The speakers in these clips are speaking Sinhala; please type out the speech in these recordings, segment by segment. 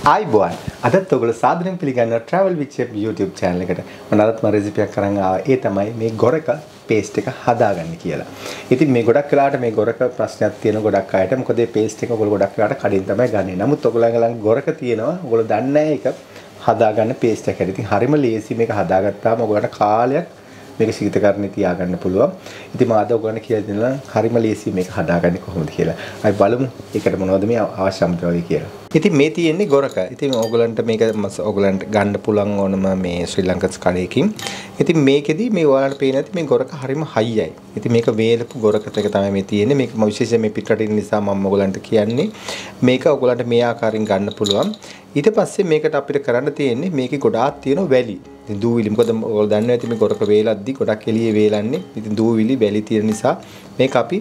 ආයිබෝන් අදත් ඔයගොල්ලෝ සාදරයෙන් පිළිගන්නවා travel with chef YouTube channel එකට. මම අදත් මම රෙසිපි එකක් අරන් ආවා. ඒ තමයි මේ ගොරක paste එක හදාගන්න කියලා. ඉතින් මේ ගොඩක් වෙලාවට මේ ගොරක ප්‍රශ්නයක් තියෙන ගොඩක් අයට. මොකද මේ paste එක ඔයගොල්ලෝ ගොඩක් වෙලාවට කඩින් තමයි ගන්නෙ. නමුත් ඔයගොල්ලෝ ළඟ ගොරක තියෙනවා. ඔයගොල්ලෝ දන්නේ නැහැ ඒක හදාගන්න paste එකක්. ඉතින් හරිම ලේසි මේක හදාගත්තාම ඔයගොල්ලන්ට කාලයක් මේක ශීතකරණේ තියාගන්න පුළුවන්. ඉතින් මම අද ඔයගොල්ලන්ට කියලා දෙනවා හරිම ලේසි මේක හදාගන්නේ කොහොමද කියලා. අපි බලමු ඒකට මොනවද මේ අවශ්‍ය අමුද්‍රව්‍ය කියලා. ඉතින් මේ තියෙන්නේ ගොරක. ඉතින් ඔයගොල්ලන්ට මේක ඔයගොල්ලන්ට ගන්න පුළුවන් ඕනම මේ ශ්‍රී ලංකන් කඩේකින්. ඉතින් මේකෙදි මේ ඔයාලට පේන ඇති මේ ගොරක හරිම හයියයි. ඉතින් මේක වේලපු ගොරකට එක තමයි මේ තියෙන්නේ. මේක විශේෂයෙන් මේ පිටරටින් නිසා මම ඔයගොල්ලන්ට කියන්නේ මේක ඔයගොල්ලන්ට මේ ආකාරයෙන් ගන්න පුළුවන්. ඊට පස්සේ මේකට අපිට කරන්න තියෙන්නේ මේකේ ගොඩාක් තියෙන වැලි. ඉතින් දූවිලි මොකද ඔයගොල්ලෝ දන්නවා ඇති මේ ගොරක වේලද්දි ගොඩක් එළියේ වේලන්නේ. ඉතින් දූවිලි වැලි තියෙන නිසා මේක අපි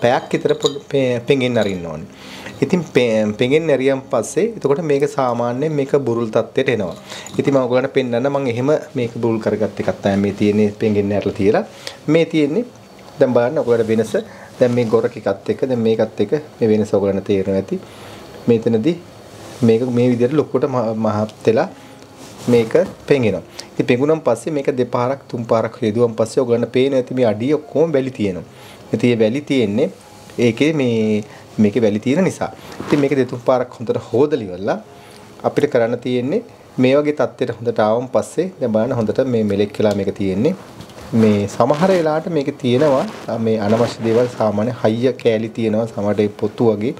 පැයක් විතර පෙඟෙන්න අරින්න ඕනේ. ඉතින් පෙඟෙන්න ඇරියන් පස්සේ එතකොට මේක සාමාන්‍යයෙන් මේක බුරුල් තත්ත්වයට එනවා. ඉතින් මම ඔයගොල්ලන්ට පෙන්නන්න මම එහෙම මේක බුරුල් කරගත්ත එකක් තමයි මේ තියෙන්නේ පෙඟෙන්න ඇරලා තියලා. මේ තියෙන්නේ දැන් බලන්න ඔයගොල්ලන්ට වෙනස දැන් මේ ගොරක එකත් එක්ක දැන් මේකත් එක්ක මේ වෙනස ඔයගොල්ලන්ට තේරෙනවා ඇති. මෙතනදී මේක මේ විදිහට ලොකුට මහත් වෙලා මේක පෙඟෙනවා. ඉතින් පෙඟුනන් පස්සේ මේක දෙපාරක් තුන් පාරක් හේදුවන් පස්සේ ඔයගොල්ලන්ට පේන ඇති මේ අඩිය ඔක්කොම වැලි තියෙනවා. ඉතින් මේ වැලි තියෙන්නේ ඒකේ මේකේ වැලි තියෙන නිසා. ඉතින් මේක දෙතුන් පාරක් හොඳට හොදලා ඉවරලා අපිට කරන්න තියෙන්නේ මේ වගේ තත්ත්වයට හොඳට ආවම පස්සේ දැන් බලන්න හොඳට මේ මෙලෙක් වෙලා මේක තියෙන්නේ. මේ සමහර වෙලාවට මේක තියෙනවා මේ අනවශ්‍ය දේවල් සාමාන්‍ය හයිය කෑලි තියෙනවා සමහරට පොතු වගේ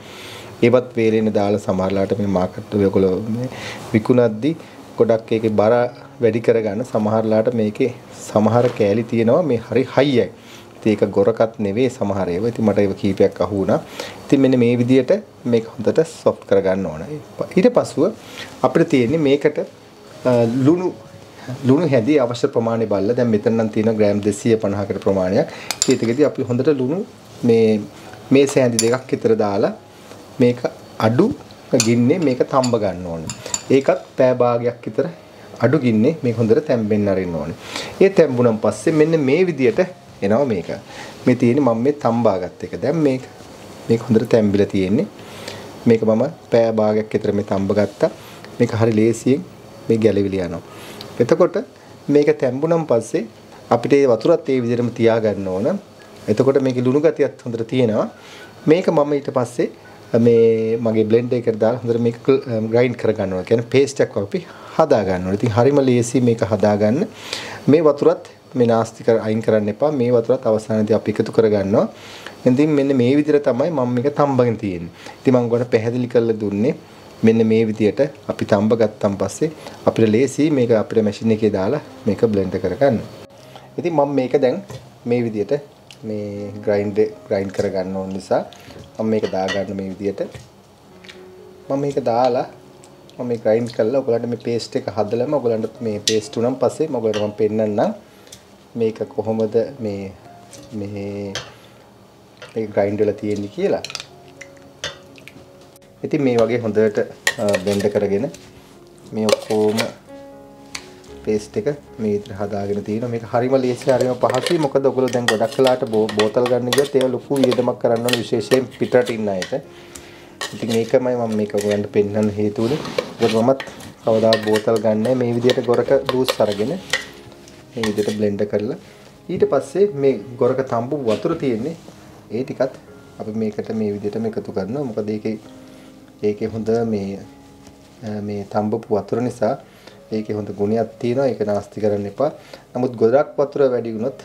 ඒවත් වේලෙන්න දාලා සමහරලාට මේ මාකට් ඔයගොල්ලෝ මේ විකුණද්දි ගොඩක් ඒකේ බර වැඩි කරගන්න සමහරලාට මේකේ සමහර කෑලි තියෙනවා මේ හරි හයියයි. ඉතින් ඒක ගොරකත් නෙවෙයි සමහර ඒවා. ඉතින් මට ඒක කීපයක් අහු වුණා. ඉතින් මෙන්න මේ විදියට මේක හොඳට සොෆ්ට් කරගන්න ඕන. ඊට පස්ව අපිට තියෙන්නේ මේකට ලුණු හැදී අවශ්‍ය ප්‍රමාණය බලලා දැන් මෙතන නම් තියෙන ග්‍රෑම් 250කට ප්‍රමාණයක්. ඒකෙදී අපි හොඳට ලුණු මේ සෑඳි දෙකක් විතර දාලා මේක අඩු ගින්නේ මේක තඹ ගන්න ඕනේ. ඒකත් පෑ භාගයක් විතර අඩු ගින්නේ මේක හොඳට තැම්බෙන්න අරින්න ඕනේ. ඒ තැම්බුණන් පස්සේ මෙන්න මේ විදියට එනවා මේක. මේ තියෙන්නේ මම මේ තඹාගත් එක. දැන් මේක හොඳට තැම්බිලා තියෙන්නේ. මේක මම පෑ භාගයක් විතර මේ තඹ ගත්තා. මේක හරි ලේසියෙන් මේ ගැලවිලි යනවා. එතකොට මේක තැම්බුණන් පස්සේ අපිට ඒ වතුරත් ඒ විදිහටම තියාගන්න ඕන. එතකොට මේකේ ලුණු ගතියත් හොඳට තියෙනවා. මේක මම ඊට පස්සේ මේ මගේ බ්ලෙන්ඩර් එකට දාලා හොඳට මේක ග්‍රයින්ඩ් කරගන්න ඕන. කියන්නේ පේස්ට් එකක් අපි හදා ගන්න ඕන. ඉතින් හරිම ලේසි මේක හදාගන්න. මේ වතුරත් මේ නාස්ති අයින් කරන්න එපා. මේ වතුරත් අවසානයේදී අපි එකතු කරගන්නවා. ඉතින් මෙන්න මේ විදිහට තමයි මම මේක තඹගෙන තියෙන්නේ. ඉතින් මම ගොඩ පැහැදිලි කරලා දුන්නේ මෙන්න මේ විදිහට අපි තඹ ගත්තන් පස්සේ අපිට ලේසි මේක අපේ මැෂින් එකේ දාලා මේක බ්ලෙන්ඩ් කරගන්න. ඉතින් මම මේක දැන් මේ විදිහට මේ ග්‍රයින්ඩ් කරගන්න ඕන නිසා මම මේක දාගන්න මේ විදිහට. මම මේක දාලා මම මේ ග්‍රයින්ඩ් කරලා ඔයගලන්ට මේ පේස්ට් එක හදලම ඔයගලන්ට මේ පේස්ට් උනන් පස්සේ මම ඔයගලන්ට මම පෙන්නන්නම් මේක කොහොමද මේ ග්‍රයින්ඩ් වෙලා තියෙන්නේ කියලා. ඉතින් මේ වගේ හොඳට බ්ලෙන්ඩ් කරගෙන මේ ඔක්කොම පේස්ට් එක මේ විදිහට හදාගෙන තියෙනවා. මේක හරිම ලේසි හරිම පහසුයි. මොකද ඔයගොල්ලෝ දැන් ගොඩක් වෙලාට බෝතල් ගන්න ගියත් ඒවා ලොකු වියදමක් කරන්න ඕන විශේෂයෙන් පිටරට ඉන්න අයට. ඉතින් ඒකමයි මම මේක ඔයගලන්ට පෙන්වන්න හේතු උනේ. මොකද මමත් කවදාවත් බෝතල් ගන්නෑ මේ විදිහට ගොරක ජූස් අරගෙන මේ විදිහට බ්ලෙන්ඩ් කරලා ඊට පස්සේ මේ ගොරක තඹු වතුර තියෙන්නේ ඒ ටිකත් අපි මේකට මේ විදිහටම එකතු කරනවා. මොකද ඒකේ හොඳ මේ තඹපු වතුර නිසා ඒකේ හොඳ ගුණයක් තියෙනවා. ඒක නාස්ති කරන්න එපා. නමුත් ගොඩක් වතුර වැඩි වුණොත්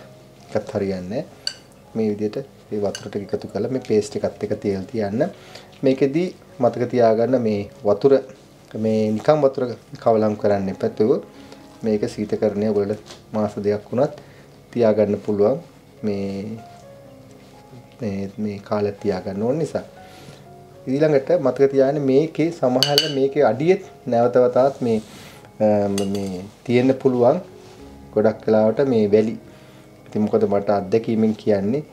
එකත් හරියන්නේ නැහැ. මේ විදිහට මේ වතුර ටික එකතු කරලා මේ පේස්ට් එකත් එක්ක තේල් තියන්න. මේකෙදි මතක තියාගන්න මේ වතුර මේ නිකම් වතුර කවලම් කරන්න එපා. මේක සීතකරණය ඔයගොල්ලෝ මාස දෙකක් වුණත් තියාගන්න පුළුවන්. මේ කාලෙත් තියාගන්න ඕන නිසා. ඊළඟට මතක තියාගන්න මේකේ සමහරවල් මේකේ අඩියෙත් නැවත වතාවත් මේ තියෙන්න පුළුවන් ගොඩක් වෙලාවට මේ වැලි. ඉතින් මොකද මට අත්දැකීමෙන් කියන්නේ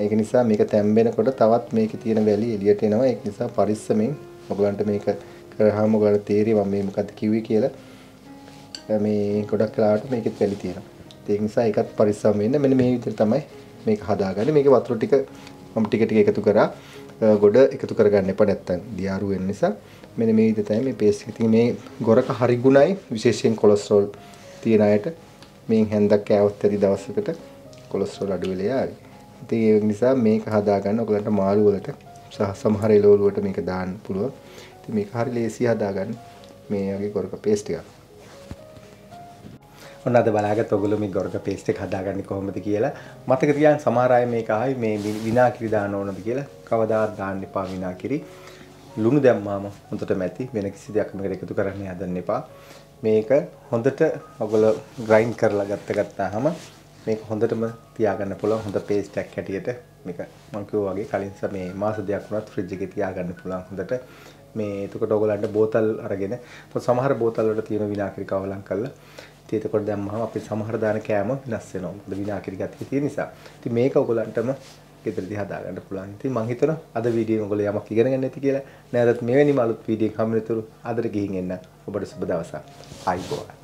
ඒක නිසා මේක තැම්බෙනකොට තවත් මේකේ තියෙන වැලි එළියට එනවා. ඒක නිසා පරිස්සමෙන් ඔයගලන්ට මේක කරාම ඔයගලන්ට තේරෙයි මම මේ මොකද්ද කිව්වේ කියලා. මේ ගොඩක් වෙලාවට මේකෙත් වැලි තියෙනවා. ඒක නිසා ඒකත් පරිස්සම් වෙන්න. මෙන්න මේ විදිහට තමයි මේක හදාගන්නේ. මේකේ වතුර ටික මම ටික ටික එකතු කරා. ගොඩ එකතු කරගන්න එපා නැත්තම් දියාරු වෙන නිසා. මෙන්න මේ විදිහට තමයි මේ පේස්ට් එක. ඉතින් මේ ගොරක හරි ගුණයි විශේෂයෙන් කොලෙස්ටරෝල් තියෙන අයට මේ හැන්දක් කෑවොත් ඇති දවසකට කොලෙස්ටරෝල් අඩු වෙලා යාවි. ඉතින් ඒ නිසා මේක හදාගන්න ඔයගලන්ට මාළු වලට සහ සමහර එළවලු වලට මේක දාන්න පුළුවන්. ඉතින් මේක හරි ලේසි හදාගන්න මේ වගේ ගොරක පේස්ට් එකක්. ඔන්න අද බලාගත්ත ඔයගොල්ලෝ මේ ගොරක පේස්ට් එක හදාගන්නේ කොහොමද කියලා. මතක තියාගන්න සමහර අය මේක ආයි මේ විනාකිරි දාන්න ඕනද කියලා. කවදාවත් දාන්න එපා විනාකිරි. ලුණු දැම්මාම හොඳටම ඇති. වෙන කිසි දෙයක් මේකට එකතු කරන්න හදන්න එපා. මේක හොඳට ඔයගොල්ලෝ ග්‍රයින්ඩ් කරලා ගත්තාම මේක හොඳටම තියාගන්න පුළුවන් හොඳ පේස්ට් එකක් හැටියට. මේක මම කිව්වා වගේ කලින් මේ මාස දෙකක් වුණත් ෆ්‍රිජ් එකේ තියාගන්න පුළුවන් හොඳට. මේ එතකොට ඔයගොල්ලන්ට බෝතල් අරගෙන සමහර බෝතල් වල තියෙන විනාකිරි කවලම් කරලා ඉතින් එතකොට දැම්මම අපේ සමහර දාන කෑම වෙනස් වෙනවා. මොකද විනාකිරි ගතිය තියෙන නිසා. ඉතින් මේක ඔයගොල්ලන්ටම ගෙදරදී හදාගන්න පුළුවන්. ඉතින් මම හිතනවා අද වීඩියෝ ඔයගොල්ලෝ යමක් ඉගෙන ගන්න ඇති කියලා. නැවතත් මෙවැනිම අලුත් වීඩියෝ එකක් හම්බෙන්නතුරු ආදර ගිහින් එන්න. ඔබට සුබ දවසක්. ආයිබෝවන්.